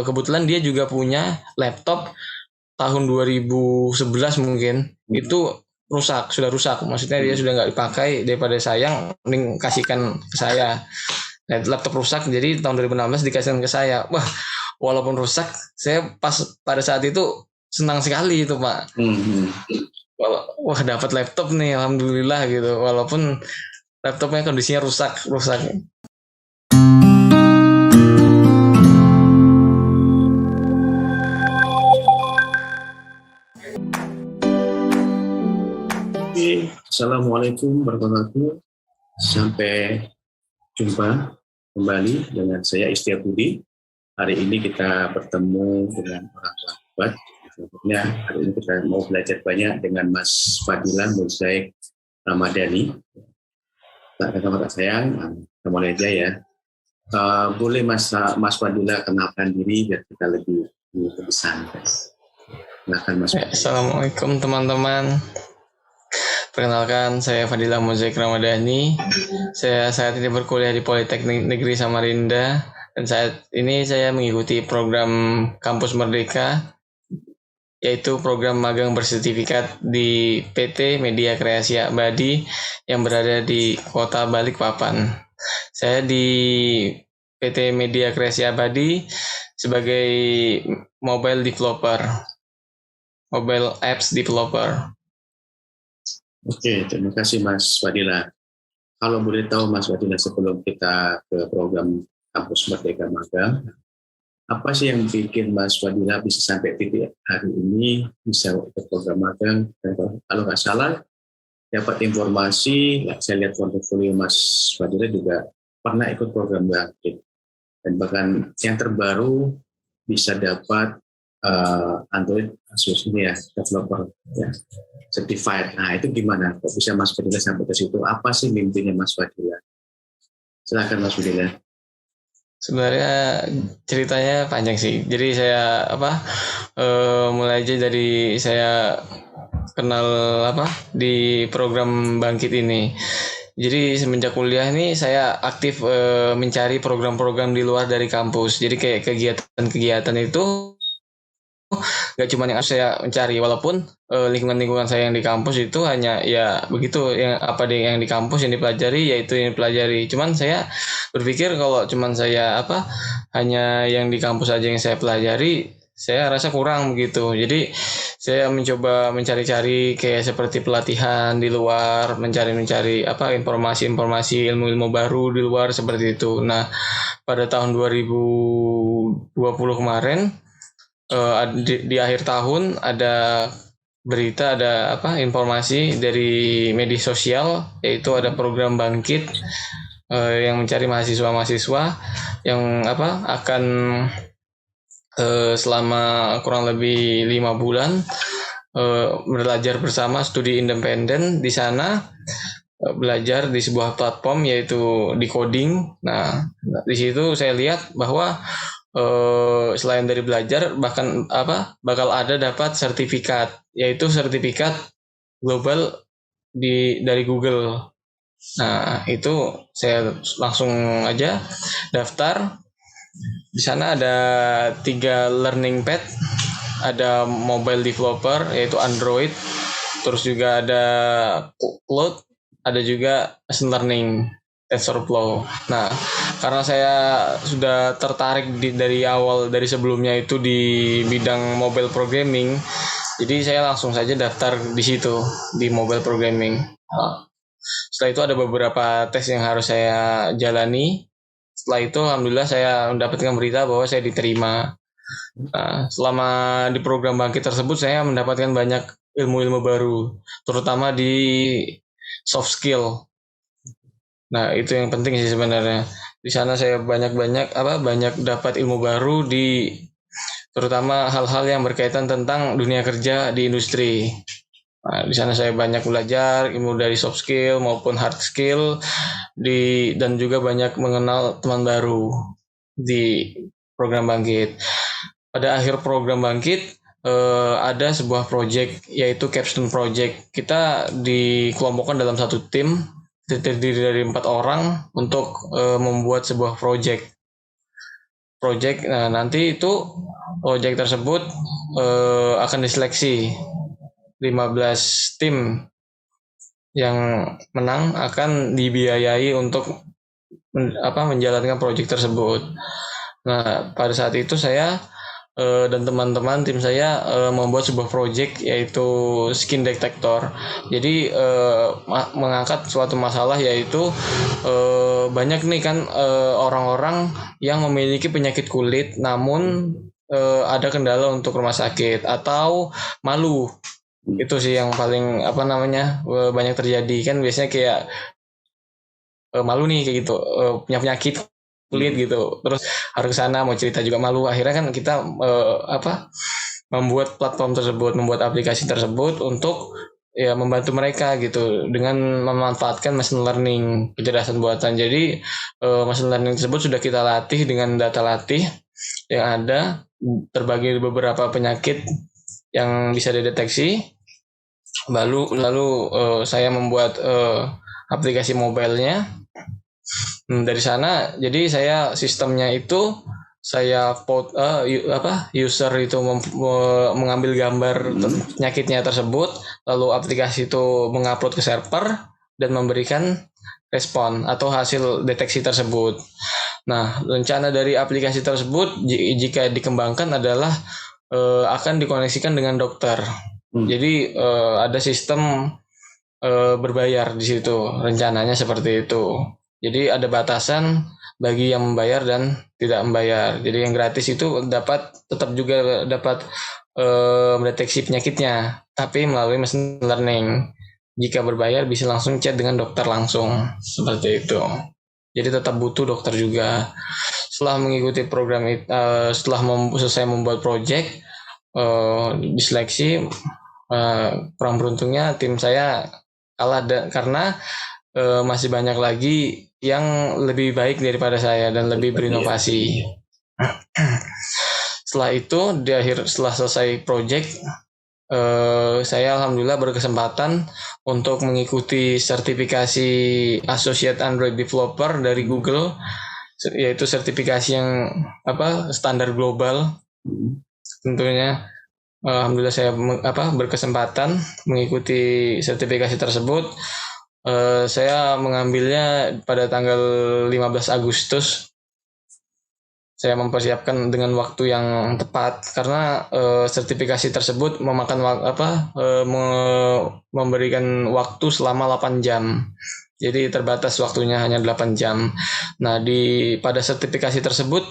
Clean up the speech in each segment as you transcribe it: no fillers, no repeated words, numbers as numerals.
kebetulan dia juga punya laptop tahun 2011 mungkin itu sudah rusak. Maksudnya dia sudah nggak dipakai, daripada sayang, mending kasihkan ke saya. Nah, laptop rusak, jadi tahun 2016 dikasihkan ke saya. Wah, walaupun rusak, saya pada saat itu senang sekali itu, Pak. Wah, dapat laptop nih, alhamdulillah gitu. Walaupun laptopnya kondisinya rusak. Assalamualaikum warahmatullahi wabarakatuh. Sampai jumpa kembali dengan saya Istia Budi. Hari ini kita bertemu dengan orang sahabat. Sebenarnya hari ini kita mau belajar banyak dengan Mas Fadila Mozaik Ramadhani. Kakak sayang, kita mulai aja ya. Boleh Mas Fadila kenalkan diri biar kita lebih santai. Silakan Mas Fadila. Assalamualaikum teman-teman. Perkenalkan, saya Fadila Mozaik Ramadhani. Saya saat ini berkuliah di Politeknik Negeri Samarinda, dan saat ini saya mengikuti program Kampus Merdeka, yaitu program magang bersertifikat di PT Media Kreasi Abadi yang berada di Kota Balikpapan. Saya di PT Media Kreasi Abadi sebagai mobile apps developer. Oke, terima kasih Mas Fadila. Kalau boleh tahu Mas Fadila, sebelum kita ke program Kampus Merdeka Magang, apa sih yang bikin Mas Fadila bisa sampai titik hari ini bisa ke program magang? Dan kalau nggak salah, dapat informasi, saya lihat portofolio Mas Fadila juga pernah ikut program bangkit. Dan bahkan yang terbaru bisa dapat Android developer ya, certified. Nah itu gimana? Kok bisa Mas Fadila sampai ke situ? Apa sih mimpinya Mas Fadila? Silakan Mas Fadila. Sebenarnya ceritanya panjang sih. Jadi saya mulai aja dari saya kenal di program bangkit ini. Jadi semenjak kuliah ini saya aktif mencari program-program di luar dari kampus. Jadi kayak kegiatan-kegiatan itu gak cuma yang saya mencari, walaupun lingkungan saya yang di kampus itu hanya ya begitu, yang di kampus yang dipelajari yaitu yang dipelajari. Cuman saya berpikir kalau cuman saya hanya yang di kampus aja yang saya pelajari, saya rasa kurang begitu. Jadi saya mencoba mencari-cari kayak seperti pelatihan di luar, mencari informasi-informasi, ilmu-ilmu baru di luar seperti itu. Nah, pada tahun 2020 kemarin, di akhir tahun ada informasi dari media sosial, yaitu ada program bangkit yang mencari mahasiswa yang akan selama kurang lebih 5 bulan belajar bersama, studi independen di sana, belajar di sebuah platform yaitu Decoding. Nah, di situ saya lihat bahwa selain dari belajar, bahkan bakal ada dapat sertifikat, yaitu sertifikat global dari Google. Nah, itu saya langsung aja daftar. Di sana ada 3 learning path, ada mobile developer yaitu Android, terus juga ada cloud, ada juga machine learning TensorFlow. Nah, karena saya sudah tertarik dari sebelumnya itu di bidang mobile programming, jadi saya langsung saja daftar di situ, di mobile programming. Setelah itu ada beberapa tes yang harus saya jalani. Setelah itu alhamdulillah saya mendapatkan berita bahwa saya diterima. Nah, selama di program bangkit tersebut saya mendapatkan banyak ilmu-ilmu baru, terutama di soft skill. Nah, itu yang penting sih sebenarnya. Di sana saya banyak dapat ilmu baru terutama hal-hal yang berkaitan tentang dunia kerja di industri. Nah, di sana saya banyak belajar ilmu dari soft skill maupun hard skill dan juga banyak mengenal teman baru di program bangkit. Pada akhir program bangkit ada sebuah project yaitu capstone project. Kita dikelompokkan dalam satu tim terdiri dari 4 orang untuk membuat sebuah project project. Nah, nanti itu project tersebut akan diseleksi 15 tim yang menang akan dibiayai untuk menjalankan project tersebut. Nah, pada saat itu saya dan teman-teman tim saya membuat sebuah project yaitu skin detector. Jadi mengangkat suatu masalah yaitu banyak nih kan orang-orang yang memiliki penyakit kulit namun ada kendala untuk rumah sakit atau malu. Itu sih yang paling banyak terjadi kan, biasanya kayak malu nih kayak gitu, punya penyakit kulit gitu, terus harus ke sana mau cerita juga malu. Akhirnya kan kita membuat platform tersebut, membuat aplikasi tersebut untuk ya membantu mereka gitu dengan memanfaatkan machine learning, kecerdasan buatan. Jadi machine learning tersebut sudah kita latih dengan data latih yang ada, terbagi beberapa penyakit yang bisa dideteksi. Lalu saya membuat aplikasi mobile-nya. Dari sana, jadi saya sistemnya itu saya user itu mengambil gambar penyakitnya tersebut, lalu aplikasi itu mengupload ke server dan memberikan respon atau hasil deteksi tersebut. Nah, rencana dari aplikasi tersebut jika dikembangkan adalah akan dikoneksikan dengan dokter. Jadi ada sistem berbayar di situ, rencananya seperti itu. Jadi ada batasan bagi yang membayar dan tidak membayar. Jadi yang gratis itu tetap juga dapat mendeteksi penyakitnya, tapi melalui machine learning. Jika berbayar bisa langsung chat dengan dokter langsung, seperti itu. Jadi tetap butuh dokter juga. Setelah mengikuti program itu, setelah selesai membuat project, diseleksi, kurang beruntungnya tim saya kalah karena masih banyak lagi yang lebih baik daripada saya dan lebih berinovasi. Setelah itu setelah selesai project, saya alhamdulillah berkesempatan untuk mengikuti sertifikasi Associate Android Developer dari Google, yaitu sertifikasi yang standar global. Tentunya alhamdulillah saya berkesempatan mengikuti sertifikasi tersebut. Saya mengambilnya pada tanggal 15 Agustus. Saya mempersiapkan dengan waktu yang tepat karena sertifikasi tersebut memberikan waktu selama 8 jam. Jadi terbatas waktunya hanya 8 jam. Nah, pada sertifikasi tersebut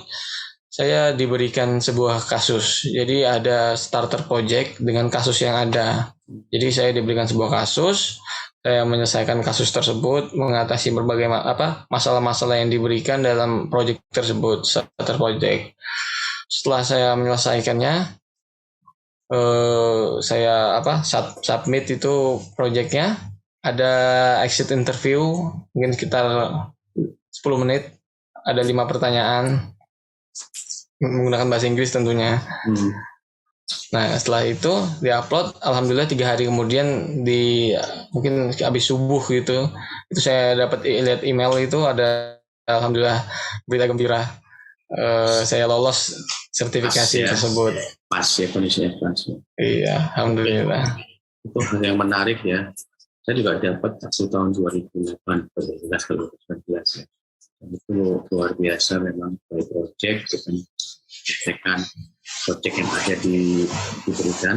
saya diberikan sebuah kasus. Jadi ada starter project dengan kasus yang ada. Jadi saya diberikan sebuah kasus, saya menyelesaikan kasus tersebut, mengatasi berbagai masalah-masalah yang diberikan dalam project tersebut, starter project. Setelah saya menyelesaikannya, saya submit itu projectnya. Ada exit interview mungkin sekitar 10 menit, ada 5 pertanyaan menggunakan bahasa Inggris tentunya. Nah, setelah itu diupload, alhamdulillah 3 hari kemudian mungkin habis subuh gitu, itu saya dapat lihat email itu ada, alhamdulillah berita gembira, saya lolos sertifikasi tersebut. Pas ya, kondisinya pas. Iya, alhamdulillah. Itu hal yang menarik ya. Saya juga dapat waktu tahun 2008, 2011 ya. Itu luar biasa memang dari project kita menyelesaikan project yang ada diberikan.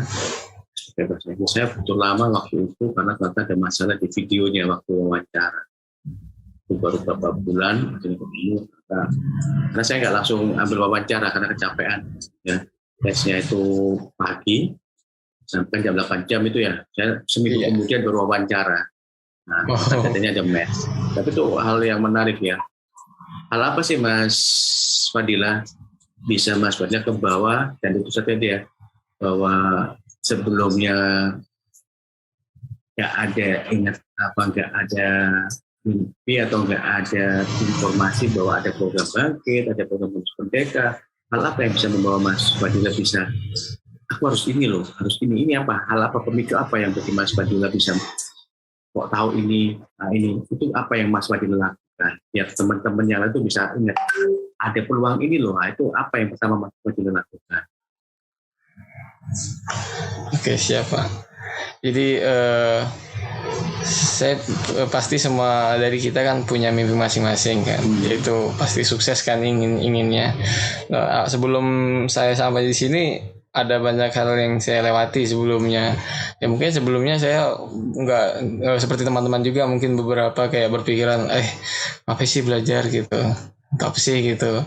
Saya butuh lama waktu itu karena ternyata ada masalah di videonya waktu wawancara. Itu baru beberapa bulan ketemu, karena saya nggak langsung ambil wawancara karena kecapean ya. Tesnya itu pagi sampai jam 8 jam itu ya. Saya seminggu kemudian baru wawancara. Nah, katanya ada match. Tapi itu hal yang menarik ya. Hal apa sih Mas Fadila bisa Mas Fadila ke bawah, dan itu saja dia bahwa sebelumnya nggak ada mimpi atau nggak ada informasi bahwa ada program bangkit, ada program merdeka. Hal apa yang bisa membawa Mas Fadila bisa, aku harus ini loh, harus ini apa? Hal apa, pemicu apa yang bikin Mas Fadila bisa kok tahu ini itu apa yang Mas Fadila lakukan? Nah, biar teman-teman yang lain tuh bisa ingat ada peluang ini loh. Nah, itu apa yang pertama Mas Fadil lakukan? Oke, siapa? Jadi saya pasti semua dari kita kan punya mimpi masing-masing kan, yaitu pasti sukses kan inginnya. Nah, sebelum saya sampai di sini ada banyak hal yang saya lewati sebelumnya. Ya mungkin sebelumnya saya nggak seperti teman-teman juga, mungkin beberapa kayak berpikiran, apa sih belajar gitu, apa sih gitu.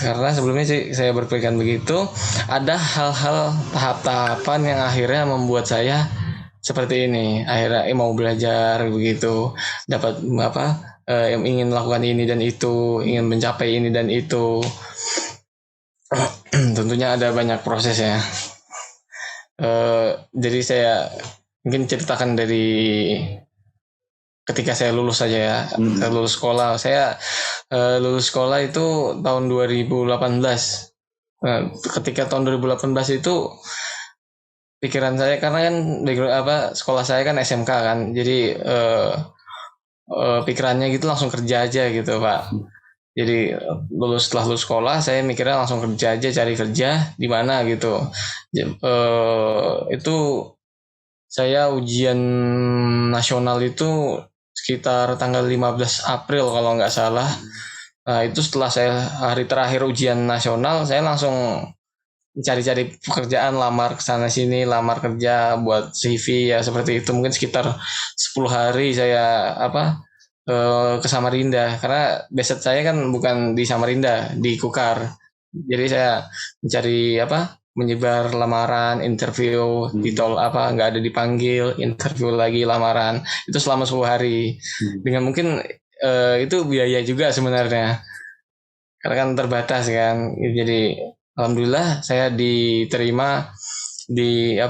Karena sebelumnya sih saya berpikiran begitu. Ada hal-hal tahap-tahapan yang akhirnya membuat saya seperti ini. Akhirnya mau belajar begitu, dapat yang ingin melakukan ini dan itu, ingin mencapai ini dan itu. Tentunya ada banyak proses ya. Jadi saya mungkin ceritakan dari ketika saya lulus saja ya. Saya lulus sekolah. Saya lulus sekolah itu tahun 2018. Ketika tahun 2018 itu pikiran saya, karena kan sekolah saya kan SMK kan. Jadi pikirannya gitu langsung kerja aja gitu, Pak. Jadi setelah lulus sekolah saya mikirnya langsung kerja aja, cari kerja di mana gitu. Itu saya ujian nasional itu sekitar tanggal 15 April kalau nggak salah. Nah itu setelah saya hari terakhir ujian nasional, saya langsung cari-cari pekerjaan, lamar kesana sini, lamar kerja buat CV ya seperti itu. Mungkin sekitar 10 hari saya ke Samarinda, karena beset saya kan bukan di Samarinda, di Kukar. Jadi saya mencari menyebar lamaran, interview, nggak ada dipanggil, interview lagi, lamaran. Itu selama 10 hari. Dengan mungkin itu biaya juga sebenarnya, karena kan terbatas kan. Jadi alhamdulillah saya diterima di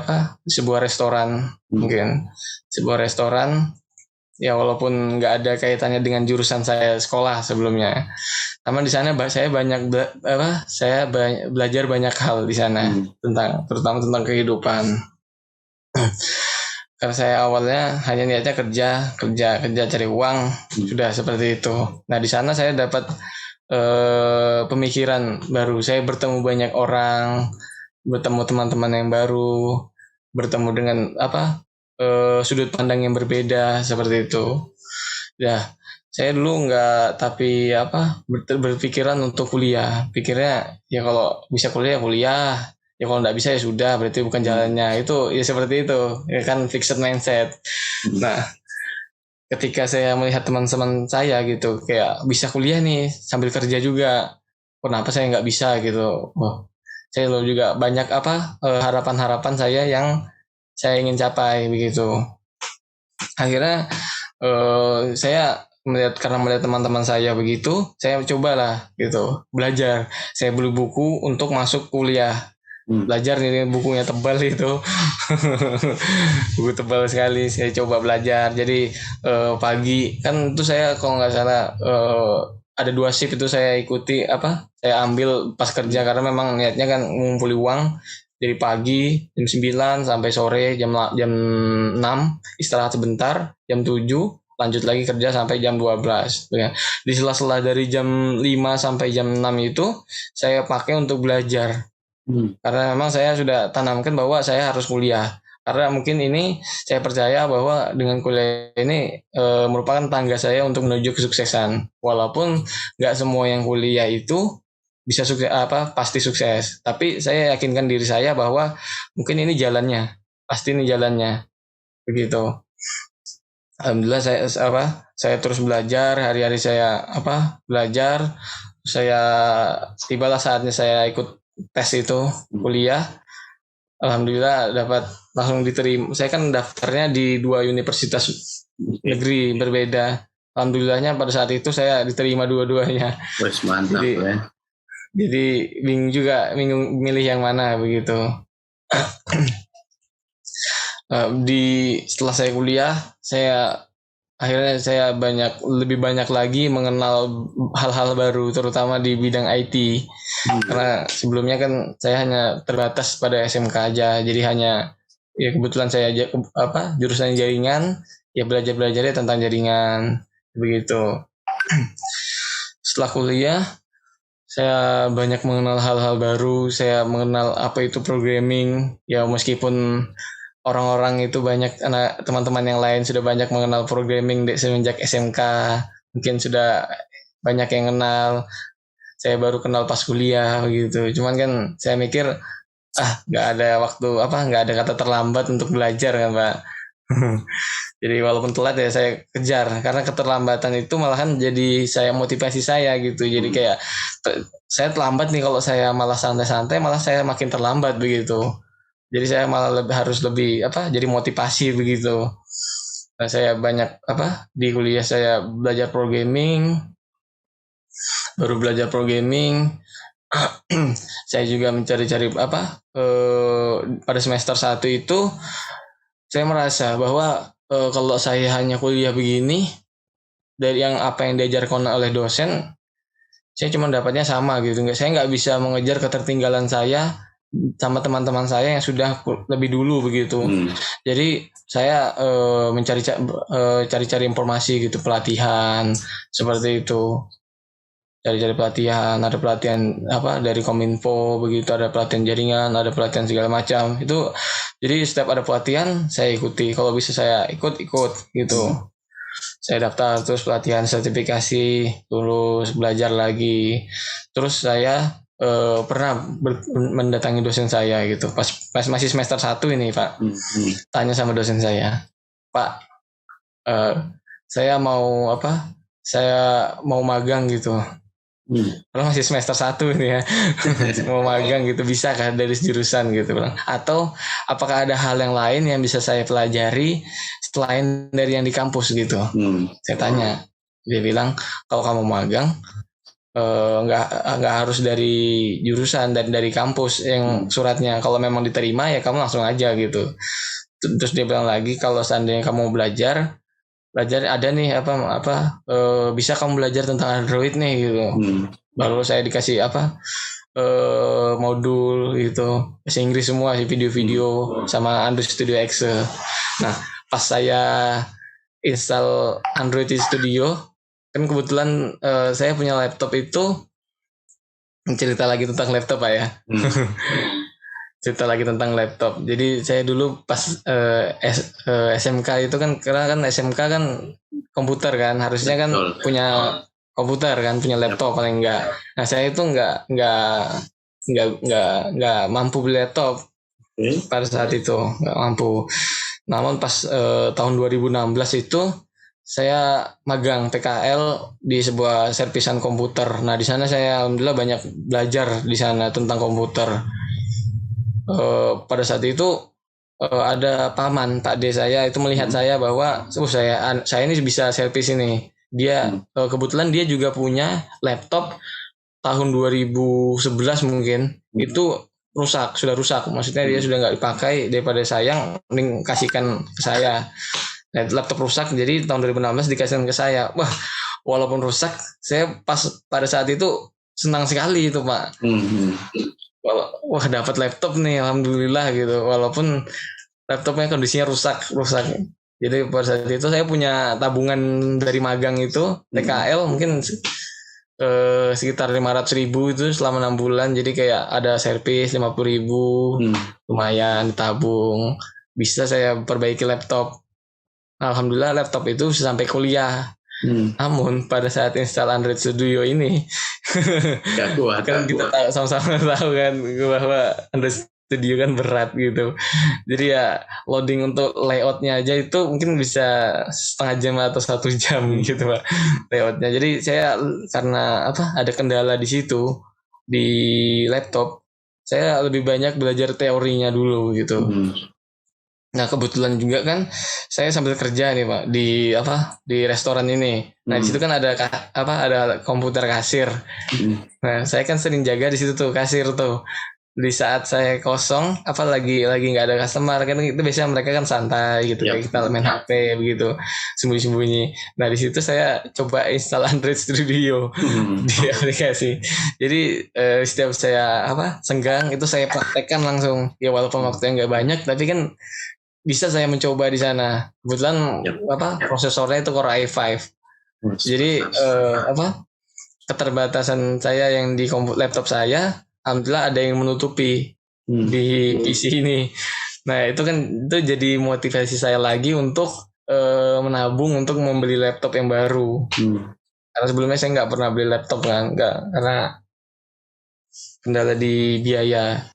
sebuah restoran, mungkin sebuah restoran. Ya walaupun nggak ada kaitannya dengan jurusan saya sekolah sebelumnya, tapi di sana saya banyak belajar banyak hal di sana, terutama tentang kehidupan. Karena saya awalnya hanya niatnya kerja cari uang, sudah seperti itu. Nah di sana saya dapat pemikiran baru, saya bertemu banyak orang, bertemu teman-teman yang baru, bertemu dengan sudut pandang yang berbeda seperti itu. Ya, saya dulu nggak berpikiran untuk kuliah. Pikirnya ya kalau bisa kuliah, ya kalau nggak bisa ya sudah, berarti bukan jalannya. Itu ya seperti itu, ya kan fixed mindset. Nah, ketika saya melihat teman-teman saya gitu, kayak bisa kuliah nih sambil kerja juga, kenapa saya nggak bisa gitu? Saya lalu juga banyak harapan-harapan saya yang saya ingin capai begitu. Akhirnya saya karena melihat teman-teman saya begitu, saya cobalah gitu belajar. Saya beli buku untuk masuk kuliah. Belajar nih, bukunya tebal itu. Buku tebal sekali. Saya coba belajar. Jadi pagi kan itu saya kalau nggak salah ada 2 shift itu saya ikuti saya ambil pas kerja, karena memang niatnya kan ngumpuli uang. Dari pagi jam 9 sampai sore jam 6 istirahat sebentar, jam 7 lanjut lagi kerja sampai jam 12. Di sela-sela dari jam 5 sampai jam 6 itu saya pakai untuk belajar. Karena memang saya sudah tanamkan bahwa saya harus kuliah. Karena mungkin ini saya percaya bahwa dengan kuliah ini merupakan tangga saya untuk menuju kesuksesan. Walaupun nggak semua yang kuliah itu bisa sukses pasti sukses, tapi saya yakinkan diri saya bahwa mungkin ini jalannya, pasti ini jalannya begitu. Alhamdulillah saya terus belajar, hari-hari saya belajar. Saya tibalah saatnya saya ikut tes itu kuliah. Alhamdulillah dapat langsung diterima. Saya kan daftarnya di 2 universitas negeri berbeda. Alhamdulillahnya pada saat itu saya diterima dua-duanya. Mantap ya. Jadi bingung milih yang mana begitu. Setelah saya kuliah, akhirnya saya lebih banyak lagi mengenal hal-hal baru, terutama di bidang IT. Karena sebelumnya kan saya hanya terbatas pada SMK aja, jadi hanya ya kebetulan saya jurusan jaringan, ya belajarnya tentang jaringan begitu. Setelah kuliah, saya banyak mengenal hal-hal baru. Saya mengenal apa itu programming. Ya meskipun orang-orang itu banyak, anak teman-teman yang lain sudah banyak mengenal programming semenjak SMK. Mungkin sudah banyak yang kenal. Saya baru kenal pas kuliah begitu. Cuman kan saya mikir nggak ada waktu nggak ada kata terlambat untuk belajar kan Pak. Jadi walaupun telat ya saya kejar, karena keterlambatan itu malahan jadi saya motivasi saya gitu. Jadi kayak saya terlambat nih, kalau saya malah santai-santai malah saya makin terlambat begitu. Jadi saya malah harus lebih jadi motivasi begitu. Nah, saya banyak di kuliah saya belajar programming, baru belajar programming. Saya juga mencari-cari pada semester 1 itu saya merasa bahwa kalau saya hanya kuliah begini dari apa yang diajarkan oleh dosen, saya cuma dapatnya sama gitu. Saya nggak bisa mengejar ketertinggalan saya sama teman-teman saya yang sudah lebih dulu begitu. Jadi saya cari-cari informasi gitu, pelatihan seperti itu. Cari-cari pelatihan, ada pelatihan dari Kominfo begitu, ada pelatihan jaringan, ada pelatihan segala macam. Itu jadi setiap ada pelatihan saya ikuti, kalau bisa saya ikut gitu. Saya daftar, terus pelatihan sertifikasi, terus belajar lagi. Terus saya pernah mendatangi dosen saya gitu. Pas masih semester 1 ini, Pak. Tanya sama dosen saya, "Pak, saya mau Saya mau magang gitu." Kalau masih semester 1 ini ya. Mau magang gitu, bisa kan dari jurusan gitu Bang? Atau apakah ada hal yang lain yang bisa saya pelajari selain dari yang di kampus gitu? Saya tanya. Dia bilang, kalau kamu magang nggak harus dari jurusan dan dari kampus yang suratnya. Kalau memang diterima ya kamu langsung aja gitu. Terus dia bilang lagi, kalau seandainya kamu belajar ada nih bisa kamu belajar tentang Android nih gitu. Baru saya dikasih modul gitu, bahasa Inggris semua sih, video-video sama Android Studio Excel. Nah, pas saya install Android Studio, kan kebetulan saya punya laptop itu. Cerita lagi tentang laptop Pak ya. Cerita lagi tentang laptop. Jadi saya dulu pas SMK itu kan, karena kan SMK kan komputer kan, harusnya kan punya komputer kan, punya laptop paling enggak. Nah, saya itu enggak mampu beli laptop pada saat itu, enggak mampu. Namun pas tahun 2016 itu saya magang PKL di sebuah servisan komputer. Nah, di sana saya alhamdulillah banyak belajar di sana tentang komputer. Pada saat itu ada paman Pak D saya itu melihat saya bahwa saya ini bisa servis ini. Dia kebetulan dia juga punya laptop tahun 2011 mungkin, itu sudah rusak. Maksudnya dia sudah nggak dipakai, daripada sayang mending kasihkan ke saya. Nah, laptop rusak, jadi tahun 2016 dikasihkan ke saya. Wah, walaupun rusak, saya pada saat itu senang sekali itu Pak. Wah, dapat laptop nih, alhamdulillah gitu. Walaupun laptopnya kondisinya rusak. Jadi pada saat itu saya punya tabungan dari magang itu PKL mungkin sekitar 500.000 itu selama 6 bulan. Jadi kayak ada servis 50.000, lumayan tabung. Bisa saya perbaiki laptop. Alhamdulillah laptop itu sampai kuliah. Namun pada saat install Android Studio ini gak kuat, kan kita sama-sama tahu kan bahwa Android Studio kan berat gitu. Jadi ya loading untuk layoutnya aja itu mungkin bisa setengah jam atau 1 jam gitu Pak, layoutnya. Jadi saya karena ada kendala di situ di laptop, saya lebih banyak belajar teorinya dulu gitu. Nah, kebetulan juga kan saya sambil kerja nih Pak di restoran ini. Nah, di situ kan ada komputer kasir. Nah, saya kan sering jaga di situ tuh kasir tuh. Di saat saya kosong, lagi nggak ada customer kan, itu biasanya mereka kan santai gitu, kayak kita main HP begitu, sembunyi-sembunyi. Nah, di situ saya coba install Android Studio di aplikasi. Jadi setiap saya senggang itu saya praktekkan langsung. Ya walaupun waktunya nggak banyak, tapi kan bisa saya mencoba di sana. Kebetulan prosesornya itu Core i5. Jadi keterbatasan saya yang di laptop saya, alhamdulillah ada yang menutupi di PC ini. Nah itu jadi motivasi saya lagi untuk menabung untuk membeli laptop yang baru. Karena sebelumnya saya nggak pernah beli laptop karena kendala di biaya.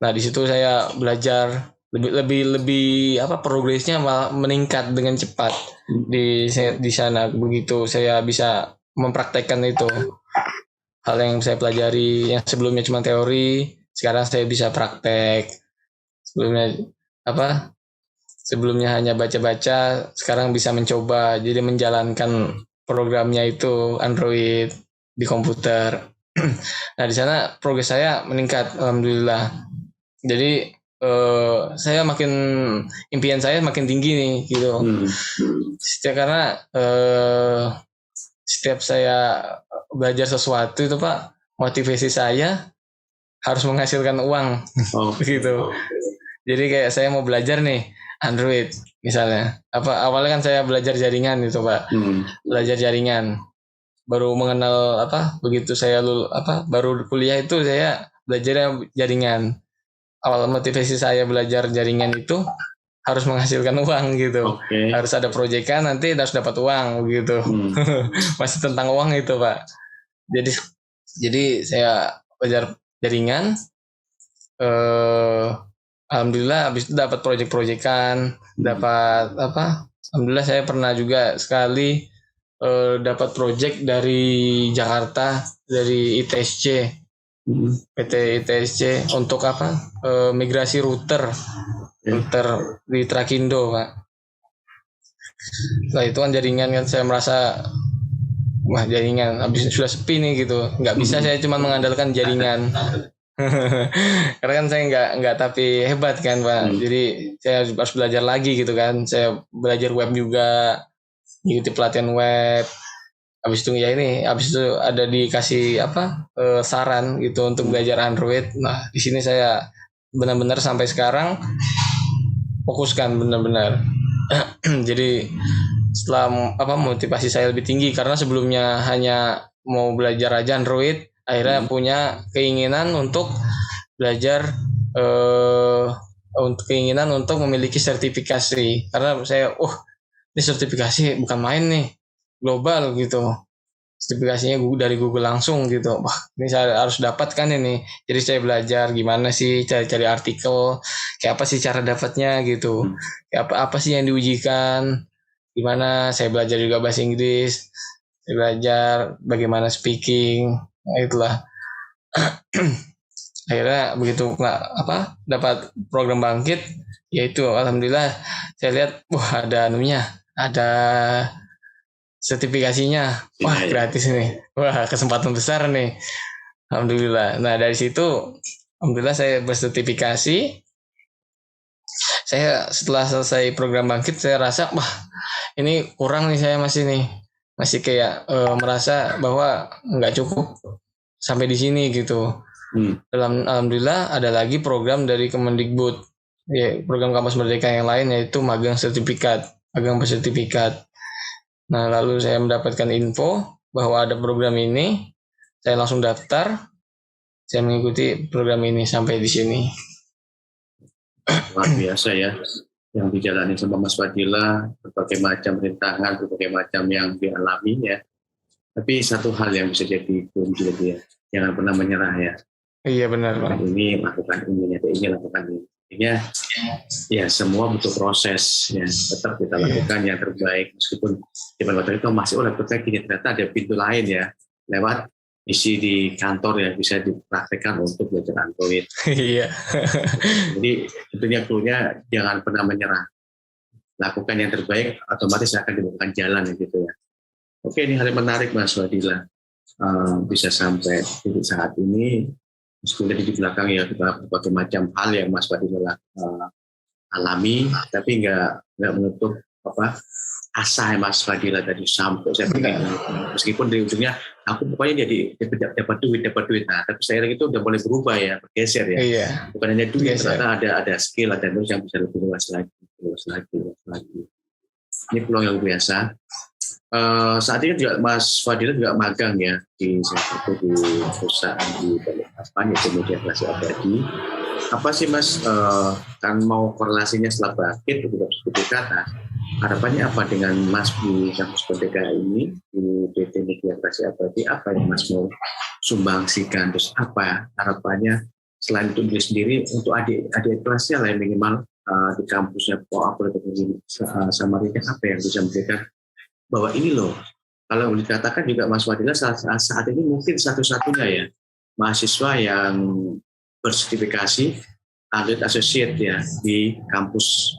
Nah di situ saya belajar lebih progresnya malah meningkat dengan cepat di sana. Begitu saya bisa mempraktekkan itu hal yang saya pelajari yang sebelumnya cuma teori, sekarang saya bisa praktek. Sebelumnya hanya baca-baca, sekarang bisa mencoba, jadi menjalankan programnya itu Android di komputer. Nah di sana progres saya meningkat, alhamdulillah. Jadi saya impian saya makin tinggi nih gitu. Karena setiap saya belajar sesuatu itu Pak, motivasi saya harus menghasilkan uang gitu. Jadi kayak saya mau belajar nih Android misalnya. Awalnya kan saya belajar jaringan gitu Pak. Belajar jaringan. Baru mengenal begitu saya baru kuliah itu saya belajar jaringan. Awal motivasi saya belajar jaringan itu harus menghasilkan uang gitu. Harus ada proyekan, nanti harus dapat uang gitu. Masih tentang uang itu Pak. Jadi saya belajar jaringan. Alhamdulillah habis itu dapat proyek-proyekan, alhamdulillah saya pernah juga sekali dapat proyek dari Jakarta, dari ITSC, PT ITSC untuk migrasi router di Trakindo Pak. Nah itu kan jaringan kan saya merasa jaringan habis sudah sepi nih gitu, nggak bisa saya cuma mengandalkan jaringan. Karena kan saya nggak tapi hebat kan Pak, jadi saya harus belajar lagi gitu kan. Saya belajar web juga, ikuti pelatihan web. Habis itu ada dikasih saran gitu untuk belajar Android. Nah di sini saya benar-benar sampai sekarang fokuskan benar-benar. Jadi setelah motivasi saya lebih tinggi karena sebelumnya hanya mau belajar aja Android, akhirnya punya keinginan untuk belajar untuk memiliki sertifikasi karena saya ini sertifikasi bukan main nih, global gitu, sertifikasinya dari Google langsung gitu. Wah ini saya harus dapatkan ini. Jadi saya belajar gimana sih cari artikel, kayak apa sih cara dapatnya gitu, kayak apa sih yang diujikan, gimana. Saya belajar juga bahasa Inggris, saya belajar bagaimana speaking. Nah, itulah akhirnya begitu dapat program Bangkit, yaitu alhamdulillah saya lihat ada sertifikasinya, gratis nih, kesempatan besar nih, alhamdulillah. Nah dari situ alhamdulillah saya bersertifikasi. Saya setelah selesai program Bangkit saya rasa ini kurang nih, saya masih kayak merasa bahwa nggak cukup sampai di sini gitu. Alhamdulillah ada lagi program dari Kemendikbud, program Kampus Merdeka yang lain, yaitu magang bersertifikat. Nah lalu saya mendapatkan info bahwa ada program ini, saya langsung daftar, saya mengikuti program ini sampai di sini. Luar biasa ya yang dijalani sama Mas Fadila, berbagai macam rintangan, berbagai macam yang dialami ya. Tapi satu hal yang bisa jadi kunci dia, jangan pernah menyerah ya. Iya benar Pak. Ini lakukan ini lakukan ini. Intinya ya semua butuh proses ya. Tetap kita lakukan yang terbaik meskipun di waktu itu masih laptopnya gini, ternyata ada pintu lain ya, lewat isi di kantor ya, bisa dipraktekkan untuk belajar Android. Iya. Jadi tentunya cluenya jangan pernah menyerah. Lakukan yang terbaik, otomatis akan dibukakan jalan gitu ya. Oke, ini hal yang menarik Mas Fadila. Bisa sampai di saat ini, meskipun di belakang ya berbagai macam hal yang Mas Fadila alami, tapi nggak menutup asa Mas Fadila tadi sampai saya pengen, meskipun di ujungnya aku pokoknya jadi dapat duit. Nah, tapi saya itu udah mulai berubah ya, bergeser ya. Iya. Bukan hanya duit, ternyata ada skill, ada terus yang bisa lebih luas lagi. Ini peluang yang biasa. Saat ini juga Mas Fadila juga magang ya di salah satu di perusahaan di Balikpapan yaitu Media Kreasi Abadi. Apa sih Mas kan mau korelasinya setelah bangkit tidak seperti kata harapannya apa dengan Mas di kampus Merdeka ini di PT Media Kreasi Abadi, apa yang Mas mau sumbangsikan, terus apa harapannya selain itu diri sendiri untuk adik kelasnya lah yang minimal di kampusnya Samarinda, apa yang bisa memberikan bahwa ini loh, kalau dikatakan juga Mas Fadila saat ini mungkin satu-satunya ya mahasiswa yang bersertifikasi atlet associate ya di kampus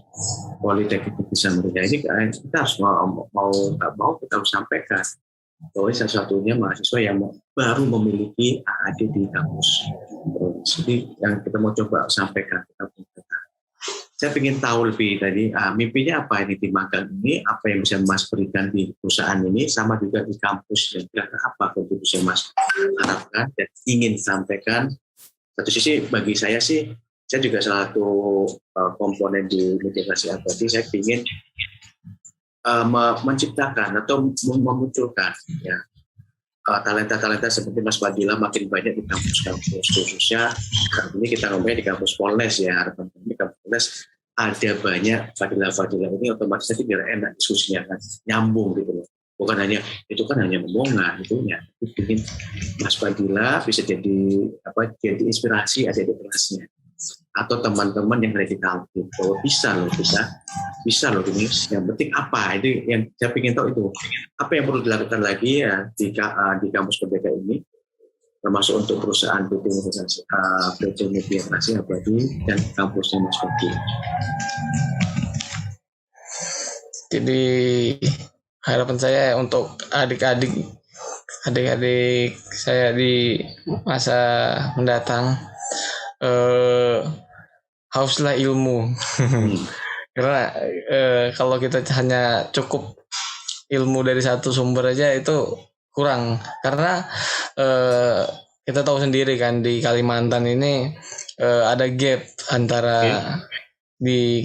Politeknik di Samarinda. Ini kita harus mau kita harus sampaikan bahwa satu-satunya mahasiswa yang baru memiliki AAD di kampus. Jadi yang kita mau coba sampaikan saya ingin tahu lebih tadi mimpinya apa ini di magang ini, apa yang bisa Mas berikan di perusahaan ini, sama juga di kampus, dan kira-kira apa kontribusi Mas harapkan dan ingin sampaikan. Satu sisi bagi saya sih, saya juga salah satu komponen di Media Kreasi Abadi, saya ingin menciptakan atau memunculkan ya talenta-talenta seperti Mas Fadila makin banyak di kampus-kampus, khususnya saat ini kita ngomongnya di kampus Polnes ya, harapan kami di kampus Polnes ada banyak Fadila-Fadila ini, otomatis nanti biar enak diskusinya kan, nyambung gitu loh. Bukan hanya itu kan hanya omongan itunya, tapi ingin Mas Fadila bisa jadi inspirasi ada di kelasnya atau teman-teman yang ada di kampus, bahwa bisa loh ini. Yang penting apa itu yang saya ingin tahu, itu apa yang perlu dilakukan lagi ya di kampus Merdeka ini, termasuk untuk perusahaan PT Media Kreasi Abadi dan kampusnya Mas Fadila. Jadi harapan saya untuk adik-adik saya di masa mendatang, hauslah ilmu. Karena kalau kita hanya cukup ilmu dari satu sumber aja itu kurang. Karena kita tahu sendiri kan di Kalimantan ini ada gap antara di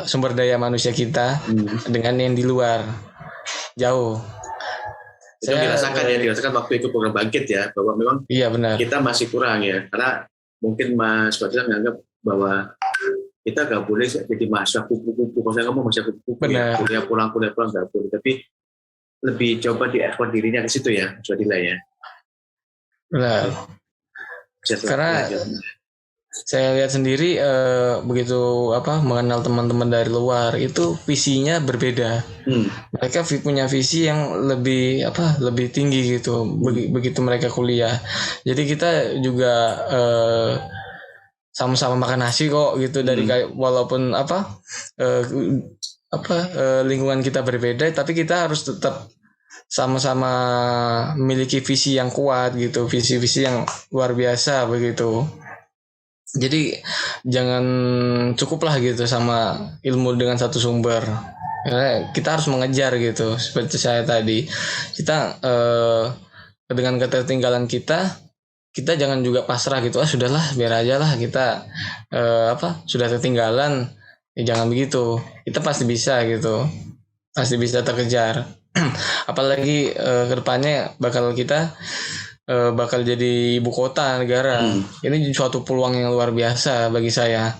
sumber daya manusia kita dengan yang di luar, jauh. Itu dirasakan waktu itu program bangkit ya, bahwa memang iya, benar. Kita masih kurang ya, karena mungkin Mas Fadila menganggap bahwa kita nggak boleh jadi mahasiswa kupu-kupu. Kalau saya ngomong mahasiswa kupu-kupu ya, kuliah pulang nggak boleh, tapi lebih coba di-effort dirinya ke situ ya, Mas Fadila ya. Benar. Karena saya lihat sendiri begitu mengenal teman-teman dari luar itu visinya berbeda. Mereka punya visi yang lebih tinggi gitu. Begitu mereka kuliah. Jadi kita juga sama-sama makan nasi kok gitu, dari walaupun lingkungan kita berbeda, tapi kita harus tetap sama-sama memiliki visi yang kuat gitu, visi-visi yang luar biasa begitu. Jadi jangan cukuplah gitu sama ilmu dengan satu sumber. Karena kita harus mengejar gitu, seperti saya tadi. Kita dengan ketertinggalan kita jangan juga pasrah gitu, sudahlah biar aja lah kita sudah ketinggalan, jangan begitu. Kita pasti bisa gitu, pasti bisa terkejar. Apalagi kedepannya bakal jadi ibu kota negara. Ini suatu peluang yang luar biasa bagi saya,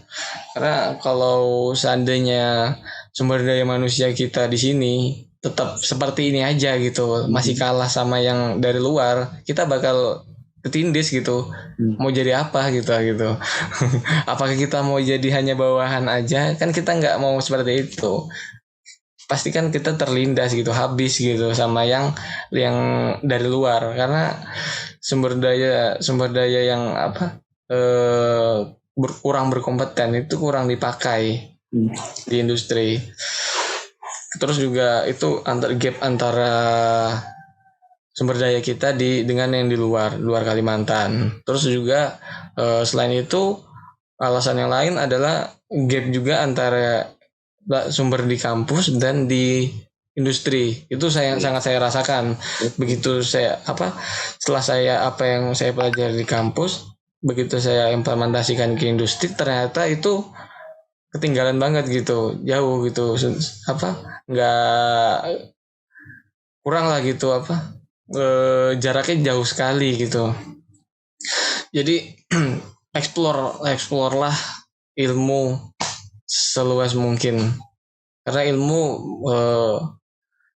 karena kalau seandainya sumber daya manusia kita di sini tetap seperti ini aja gitu, masih kalah sama yang dari luar, kita bakal ketindis gitu. Mau jadi apa gitu apakah kita mau jadi hanya bawahan aja? Kan kita nggak mau seperti itu. Pasti kan kita terlindas gitu, habis gitu sama yang dari luar, karena sumber daya yang kurang berkompeten itu kurang dipakai di industri. Terus juga itu gap antara sumber daya kita dengan yang di luar Kalimantan. Terus juga selain itu alasan yang lain adalah gap juga antara sumber di kampus dan di industri. Itu sangat saya rasakan. Begitu setelah apa yang saya pelajari di kampus, begitu saya implementasikan ke industri, ternyata itu ketinggalan banget gitu, jauh gitu. kurang lah gitu jaraknya jauh sekali gitu. Jadi explore lah ilmu seluas mungkin, karena ilmu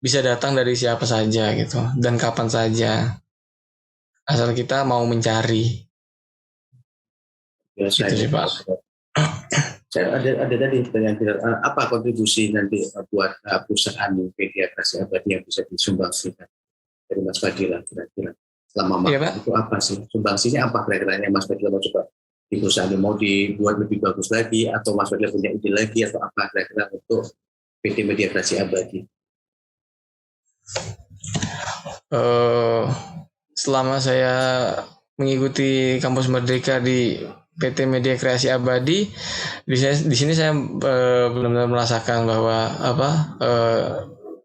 bisa datang dari siapa saja gitu dan kapan saja, asal kita mau mencari. Ya, Gitu sih Pak. Saya ada tadi pertanyaan, apa kontribusi nanti buat perusahaan media kreasi abadi yang bisa disumbangsikan dari Mas Fadila kira-kira selama magang itu apa sih? Sumbangsinya apa kira-kira yang Mas Fadila mau coba di perusahaan mau dibuat lebih bagus lagi, atau Mas Fadila punya ide lagi, atau apa kira-kira untuk PT Media Kreasi Abadi? Selama saya mengikuti Kampus Merdeka di PT Media Kreasi Abadi, di sini saya benar-benar merasakan bahwa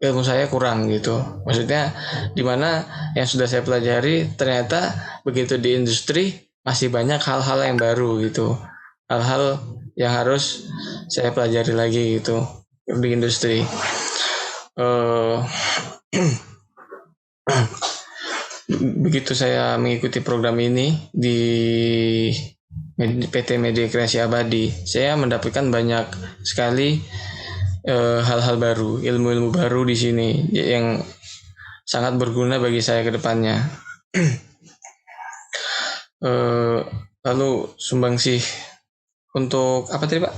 ilmu saya kurang gitu. Maksudnya di mana yang sudah saya pelajari ternyata begitu di industri masih banyak hal-hal yang baru gitu. Hal-hal yang harus saya pelajari lagi gitu di industri. Begitu saya mengikuti program ini di PT Media Kreasi Abadi, saya mendapatkan banyak sekali hal-hal baru, ilmu-ilmu baru di sini yang sangat berguna bagi saya ke depannya. Lalu sumbangsih untuk apa tadi Pak?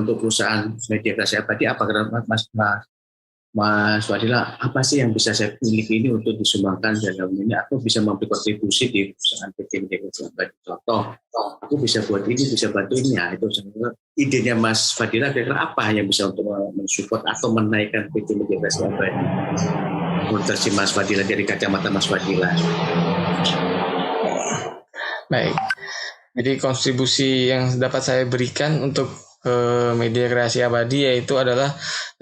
Untuk perusahaan Media Kreasi Abadi, apa Mas Fadila, apa sih yang bisa saya miliki ini untuk disumbangkan dalam ini, atau bisa memberi kontribusi di perusahaan PT Media Kreasi Abadi? Contoh, aku bisa buat ini, bisa bantu ini, ya itu idenya Mas Fadila kira-kira apa yang bisa untuk mensupport atau menaikkan PT Media Kreasi Abadi? Menurut versi Mas Fadila, dari kacamata Mas Fadila. Baik, jadi kontribusi yang dapat saya berikan untuk Media Kreasi Abadi yaitu adalah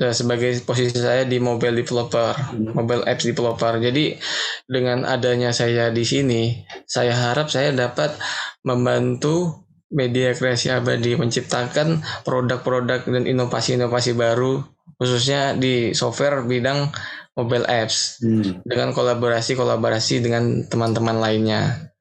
sebagai posisi saya di mobile developer, mobile apps developer. Jadi dengan adanya saya di sini, saya harap saya dapat membantu Media Kreasi Abadi menciptakan produk-produk dan inovasi-inovasi baru, khususnya di software bidang mobile apps, dengan kolaborasi dengan teman-teman lainnya.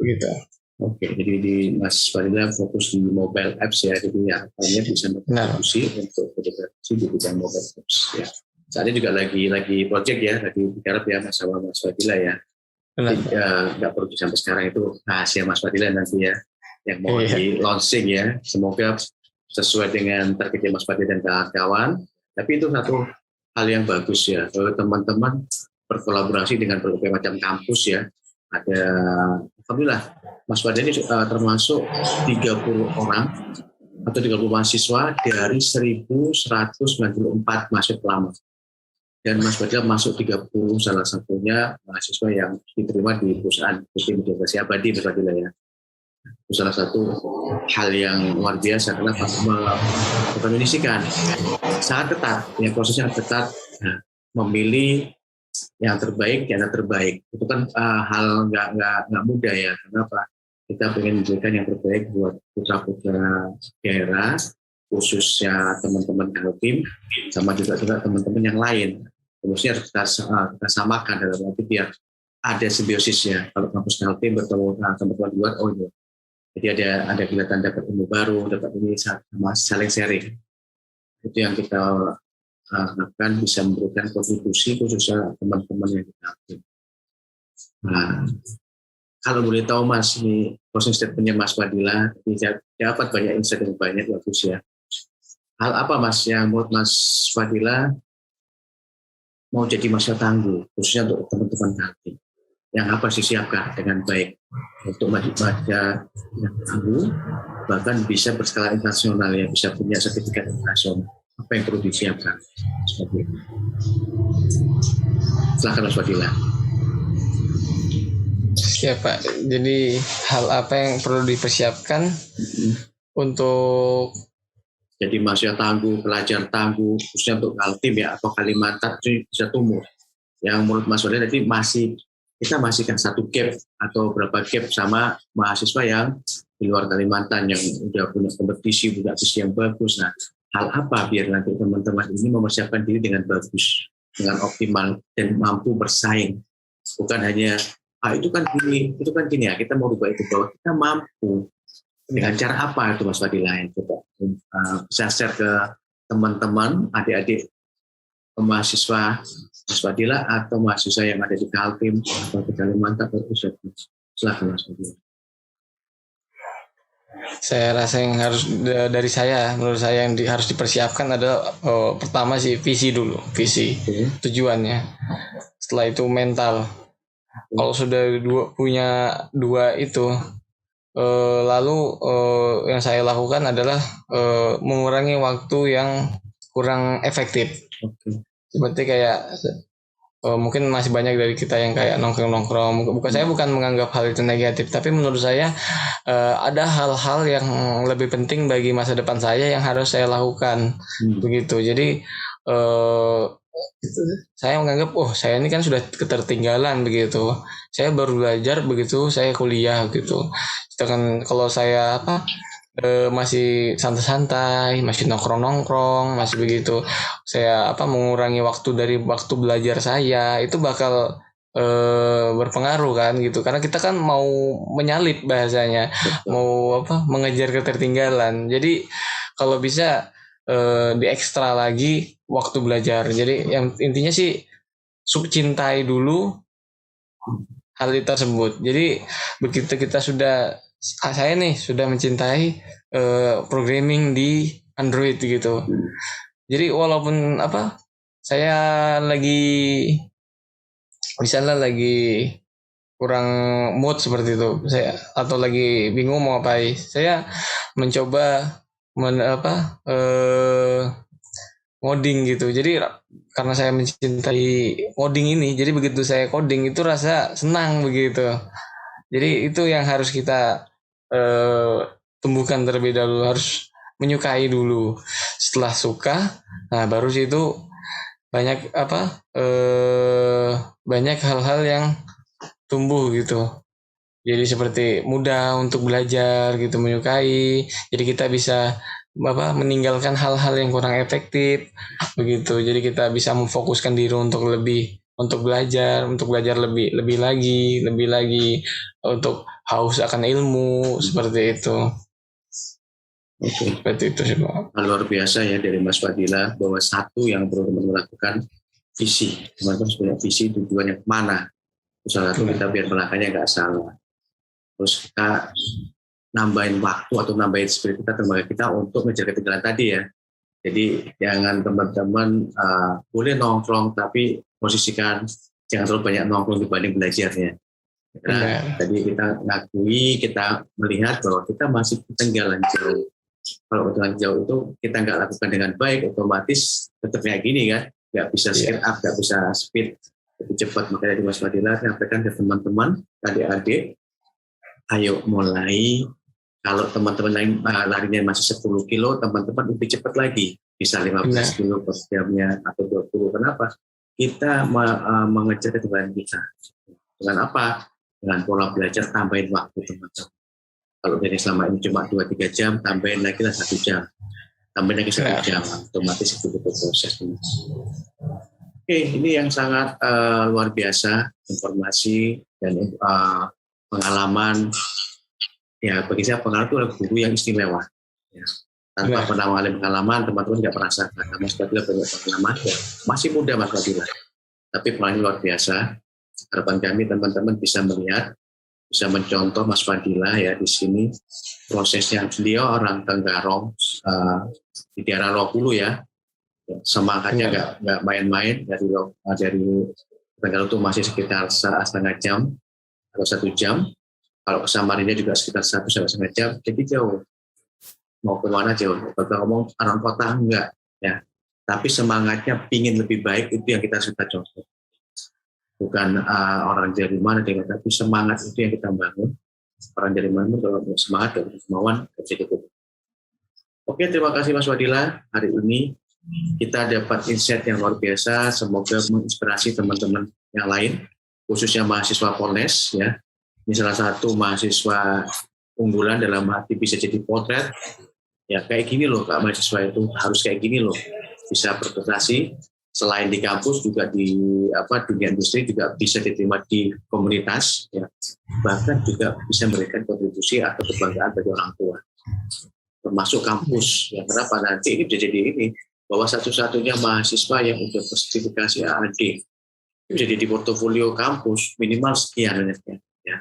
Begitu. Oke, jadi di Mas Fadila fokus di mobile apps ya, jadi ya hanya bisa berkontribusi untuk berkontribusi di bidang mobile apps ya. Saat ini juga lagi project ya, lagi digarap ya Mas Fadila ya. Nggak perlu sampai sekarang, itu rahasia Mas Fadila nanti ya, yang mau di launching ya. Semoga sesuai dengan target Mas Fadila dan kawan-kawan. Tapi itu satu hal yang bagus ya, kalau teman-teman berkolaborasi dengan berbagai macam kampus ya. Ada, alhamdulillah Mas Fadila ini termasuk 30 orang atau 30 mahasiswa dari 1.194 mahasiswa lama. Dan Mas Fadila masuk 30 salah satunya mahasiswa yang diterima di perusahaan PT Media Kreasi Abadi, Mas Fadila ya. Itu salah satu hal yang luar biasa, karena mengkondisikan sangat ketat, ya prosesnya ketat, memilih yang terbaik, yang terbaik itu kan hal nggak mudah ya. Kenapa? Kita pengen memberikan yang terbaik buat putra-putra daerah, khususnya teman-teman Kaltim, sama juga teman-teman yang lain. Terusnya harus kita samakan dalam arti biar ada simbiosisnya. Kalau kampus Kaltim bertemu teman-teman luar, oh iya, jadi ada kelihatan dapat ilmu baru, dapat ini sama saling sharing. Itu yang kita akan bisa memberikan kontribusi khususnya teman-teman yang kita aktif. Nah, kalau boleh tahu Mas, ini closing statement-nya Mas Fadila, dapat banyak insight yang banyak, bagus ya. Hal apa Mas yang menurut Mas Fadila mau jadi masa tangguh, khususnya untuk teman-teman aktif? Yang apa sih siapkan dengan baik untuk masa yang tangguh, bahkan bisa berskala internasional ya, bisa punya sertifikat internasional. Apa yang perlu disiapkan? Silakan Mas Fadila. Ya Pak, jadi hal apa yang perlu dipersiapkan untuk jadi mahasiswa tangguh, pelajar tangguh, khususnya untuk Kaltim ya, atau Kalimantan itu bisa tumbuh. Yang menurut Mas Fadila tadi kita masih kan satu gap atau berapa gap sama mahasiswa yang di luar Kalimantan yang udah punya kompetisi, punya visi yang bagus. Nah, hal apa biar nanti teman-teman ini mempersiapkan diri dengan bagus? dengan optimal dan mampu bersaing. Bukan hanya itu kan gini ya, kita mau rubah itu, bahwa kita mampu dengan cara apa itu Mas Fadila, coba bisa share ke teman-teman, adik-adik mahasiswa Mas Fadila atau mahasiswa yang ada di Kaltim atau di Kalimantan atau Pusat. Silakan Mas Fadila. Saya rasa yang harus dari saya, menurut saya yang harus dipersiapkan adalah pertama sih visi dulu, visi tujuannya. Setelah itu mental. Kalau sudah punya dua itu, lalu yang saya lakukan adalah mengurangi waktu yang kurang efektif. Seperti kayak mungkin masih banyak dari kita yang kayak nongkrong-nongkrong. Saya bukan menganggap hal itu negatif, tapi menurut saya ada hal-hal yang lebih penting bagi masa depan saya yang harus saya lakukan. Begitu. Jadi saya menganggap saya ini kan sudah ketertinggalan begitu. Saya baru belajar begitu saya kuliah gitu. Sedangkan kalau saya masih santai-santai, masih nongkrong-nongkrong, masih begitu, saya mengurangi waktu dari waktu belajar saya, itu bakal berpengaruh kan gitu, karena kita kan mau menyalip bahasanya, mau mengejar ketertinggalan. Jadi kalau bisa diekstra lagi waktu belajar. Jadi yang intinya sih cintai dulu hal itu tersebut. Jadi begitu kita saya nih sudah mencintai programming di Android gitu. Jadi walaupun saya misalnya lagi kurang mood seperti itu, atau lagi bingung mau ngapain, saya mencoba ngoding gitu. Jadi karena saya mencintai coding ini, jadi begitu saya coding itu rasa senang begitu. Jadi itu yang harus kita tumbuhkan terlebih dahulu, harus menyukai dulu. Setelah suka, nah baru situ banyak banyak hal-hal yang tumbuh gitu. Jadi seperti mudah untuk belajar gitu, menyukai. Jadi kita bisa meninggalkan hal-hal yang kurang efektif begitu. Jadi kita bisa memfokuskan diri untuk belajar lebih lagi untuk haus akan ilmu seperti itu. Seperti itu sih Pak. Luar biasa ya dari Mas Fadila, bahwa satu yang perlu teman-teman lakukan visi. Teman-teman punya visi, tujuannya kemana. Salah satu kita biar melangkahnya nggak salah. Terus kita nambahin waktu atau nambahin spirit kita, tenaga kita untuk ngejar ketinggalan tadi ya. Jadi jangan teman-teman boleh nongkrong, tapi posisikan jangan terlalu banyak nongkrong dibanding belajarnya. Tadi kita ngakui, kita melihat bahwa kita masih ketinggalan jauh. Kalau ketinggalan jauh itu kita nggak lakukan dengan baik, otomatis tetap kayak gini kan, nggak bisa speed up, nggak bisa speed lebih cepat. Makanya di Mas Fadila sampaikan ke teman-teman, adik-adik, ayo mulai. Kalau teman-teman lain larinya masih 10 kilo, teman-teman lebih cepat lagi, bisa 15 kilo per jamnya atau 20. Kenapa? Kita mengejar ketinggalan kita. Dengan apa? Dengan pola belajar, tambahin waktu teman-teman. Kalau dari selama ini cuma 2-3 jam, tambahin lagi lah 1 jam. Tambahin lagi 1 jam, otomatis itu betul proses. Oke, ini yang sangat luar biasa, informasi dan pengalaman. Ya, bagi saya pengalaman itu adalah guru yang istimewa. Ya. Tanpa pernah mengalami pengalaman, teman-teman tidak merasakan. Mas Fadila banyak pengalaman, ya. Masih muda Mas Fadila, tapi pengalaman luar biasa. Harapan kami teman-teman bisa melihat, bisa mencontoh Mas Fadila ya di sini. Prosesnya beliau orang Tenggarong, di daerah Rohulu ya. Semangatnya nggak main-main, dari Tenggarong itu masih sekitar setengah jam atau 1 jam. Kalau ke Samarinda juga sekitar 1-1,5 jam, jadi jauh. Mau ke mana jauh? Kalau ngomong orang kota enggak, ya. Tapi semangatnya pingin lebih baik, itu yang kita suka contoh. Bukan orang dari mana, tapi semangat itu yang kita bangun. Orang dari mana kalau semangat dan kemauan bisa cukup. Oke, terima kasih Mas Fadila. Hari ini kita dapat insight yang luar biasa. Semoga menginspirasi teman-teman yang lain, khususnya mahasiswa Polnes ya. Ini salah satu mahasiswa unggulan dalam arti bisa jadi potret. Ya kayak gini loh Kak, mahasiswa itu harus kayak gini loh. Bisa berprestasi, selain di kampus juga di dunia industri juga bisa diterima di komunitas, ya. Bahkan juga bisa memberikan kontribusi atau kebanggaan bagi orang tua, termasuk kampus. Ya, kenapa nanti ini bisa jadi ini bahwa satu-satunya mahasiswa yang udah bersertifikasi AAD jadi di portofolio kampus minimal sekian ya.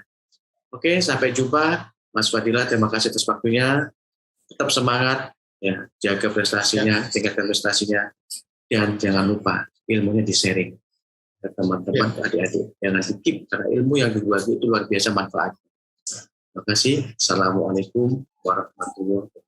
Oke, sampai jumpa Mas Fadila. Terima kasih atas waktunya. Tetap semangat, ya, jaga prestasinya, tingkatkan prestasinya. Dan jangan lupa ilmunya di-sharing ke teman-teman, ke adik-adik. Jangan skip, karena ilmu yang dibagi itu luar biasa manfaatnya. Terima kasih. Assalamualaikum warahmatullahi wabarakatuh.